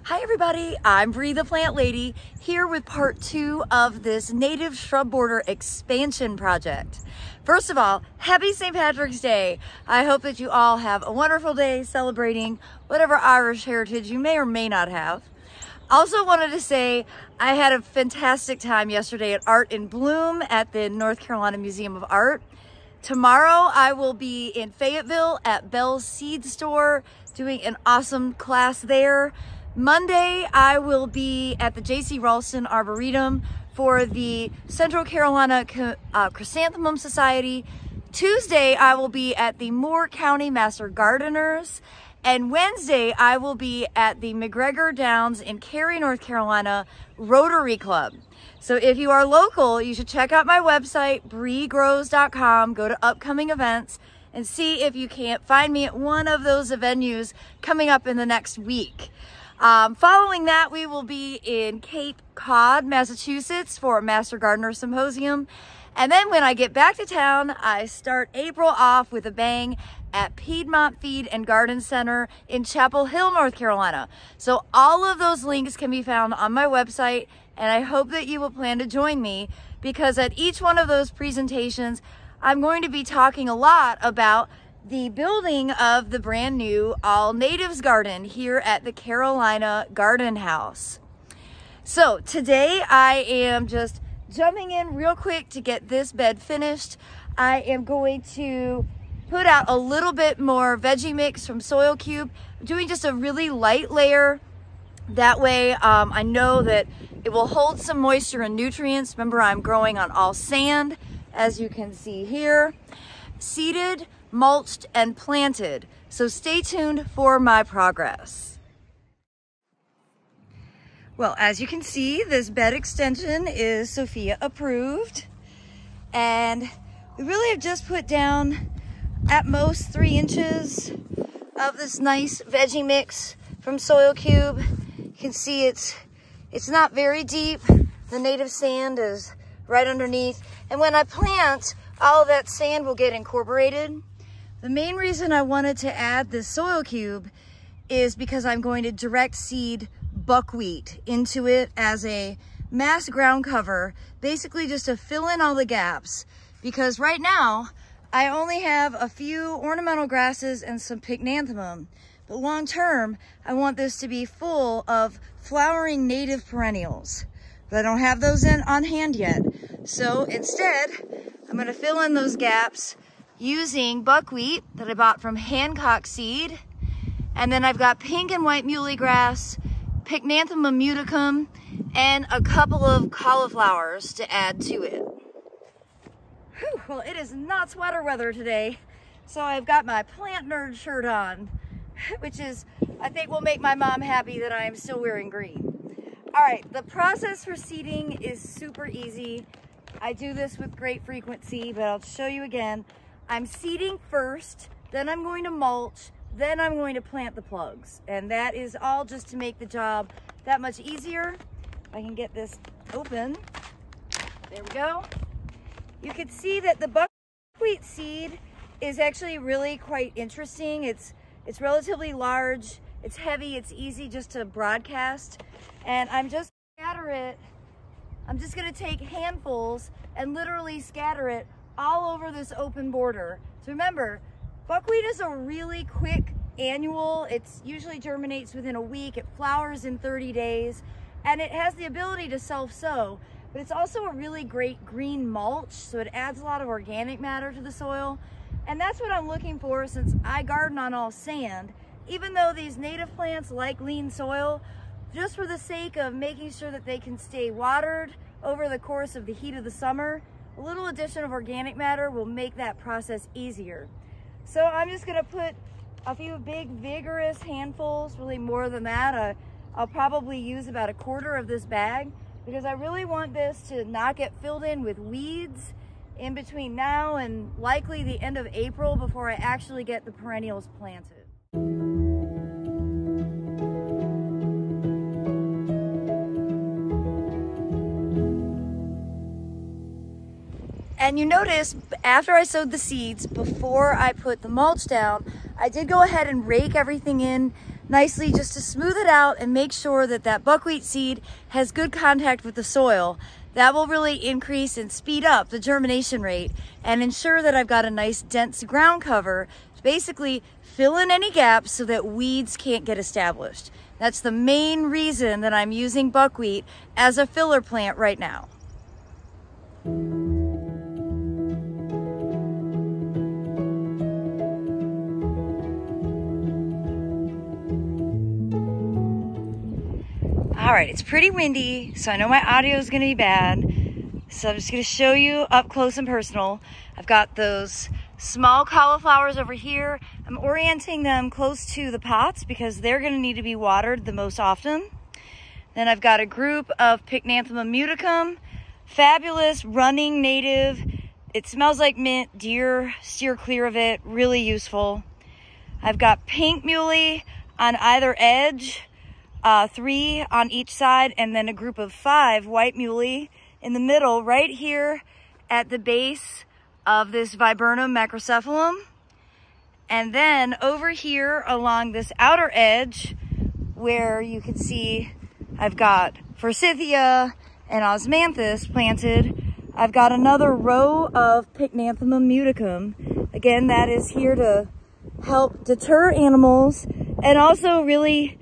Hi everybody, I'm Bree the Plant Lady here with part 2 of this native shrub border expansion project. First of all, happy St. Patrick's Day. I hope that you all have a wonderful day celebrating whatever Irish heritage you may or may not have. Also wanted to say I had a fantastic time yesterday at Art in Bloom at the North Carolina Museum of Art. Tomorrow I will be in Fayetteville at Bell's Seed Store doing an awesome class there. Monday, I will be at the J.C. Ralston Arboretum for the Central Carolina Chrysanthemum Society. Tuesday, I will be at the Moore County Master Gardeners. And Wednesday, I will be at the McGregor Downs in Cary, North Carolina Rotary Club. So if you are local, you should check out my website, breegrows.com, go to upcoming events, and see if you can't find me at one of those venues coming up in the next week. Following that, we will be in Cape Cod, Massachusetts for a Master Gardener Symposium. And then when I get back to town, I start April off with a bang at Piedmont Feed and Garden Center in Chapel Hill, North Carolina. So all of those links can be found on my website, and I hope that you will plan to join me because at each one of those presentations, I'm going to be talking a lot about the building of the brand new all natives garden here at the Carolina Garden House. So today I am just jumping in real quick to get this bed finished. I am going to put out a little bit more veggie mix from Soil Cube. I'm doing just a really light layer. That way I know that it will hold some moisture and nutrients. Remember, I'm growing on all sand, as you can see here. Seeded, mulched, and planted. So stay tuned for my progress. Well, as you can see, this bed extension is Sophia approved. And we really have just put down at most 3 inches of this nice veggie mix from Soil Cube. You can see it's not very deep. The native sand is right underneath. And when I plant, all of that sand will get incorporated. The main reason I wanted to add this Soil Cube is because I'm going to direct seed buckwheat into it as a mass ground cover, basically just to fill in all the gaps. Because right now, I only have a few ornamental grasses and some pycnanthemum. But long term, I want this to be full of flowering native perennials. But I don't have those on hand yet. So instead, I'm gonna fill in those gaps using buckwheat that I bought from Hancock Seed. And then I've got pink and white muhly grass, pycnanthemum muticum, and a couple of cauliflowers to add to it. Whew, well, it is not sweater weather today, so I've got my plant nerd shirt on, which is, I think, will make my mom happy that I am still wearing green. All right, the process for seeding is super easy. I do this with great frequency, but I'll show you again. I'm seeding first, then I'm going to mulch, then I'm going to plant the plugs. And that is all just to make the job that much easier. If I can get this open. There we go. You can see that the buckwheat seed is actually really quite interesting. It's relatively large, it's heavy, it's easy just to broadcast. And I'm just gonna take handfuls and literally scatter it all over this open border. So remember, buckwheat is a really quick annual. It usually germinates within a week. It flowers in 30 days, and it has the ability to self-sow, but it's also a really great green mulch, so it adds a lot of organic matter to the soil. And that's what I'm looking for since I garden on all sand. Even though these native plants like lean soil, just for the sake of making sure that they can stay watered over the course of the heat of the summer, a little addition of organic matter will make that process easier. So I'm just gonna put a few big vigorous handfuls, really more than that. I'll probably use about 1/4 of this bag because I really want this to not get filled in with weeds in between now and likely the end of April before I actually get the perennials planted. And you notice after I sowed the seeds, before I put the mulch down, I did go ahead and rake everything in nicely just to smooth it out and make sure that that buckwheat seed has good contact with the soil. That will really increase and speed up the germination rate and ensure that I've got a nice dense ground cover to basically fill in any gaps so that weeds can't get established. That's the main reason that I'm using buckwheat as a filler plant right now. All right, it's pretty windy, so I know my audio is gonna be bad. So I'm just gonna show you up close and personal. I've got those small cauliflowers over here. I'm orienting them close to the pots because they're gonna need to be watered the most often. Then I've got a group of pycnanthemum muticum, fabulous running native. It smells like mint, deer steer clear of it, really useful. I've got pink muhly on either edge, 3 on each side, and then a group of 5 white muhly in the middle right here at the base of this viburnum macrocephalum. And then over here along this outer edge where you can see I've got forsythia and osmanthus planted, I've got another row of pycnanthemum muticum. Again, that is here to help deter animals and also really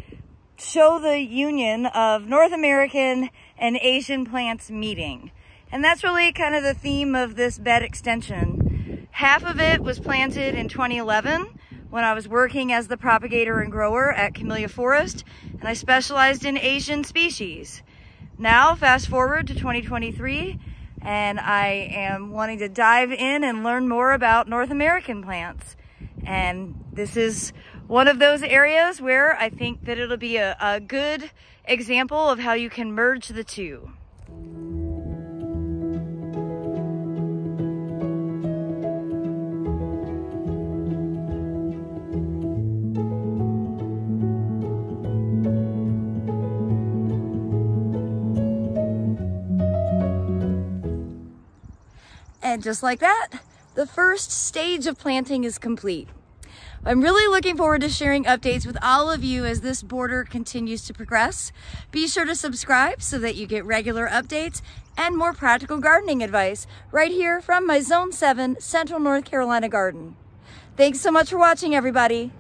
show the union of North American and Asian plants meeting. And that's really kind of the theme of this bed extension. Half of it was planted in 2011 when I was working as the propagator and grower at Camellia Forest, and I specialized in Asian species. Now, fast forward to 2023, and I am wanting to dive in and learn more about North American plants. And this is one of those areas where I think that it'll be a good example of how you can merge the two. And just like that, the first stage of planting is complete. I'm really looking forward to sharing updates with all of you as this border continues to progress. Be sure to subscribe so that you get regular updates and more practical gardening advice right here from my Zone 7 Central North Carolina garden. Thanks so much for watching, everybody.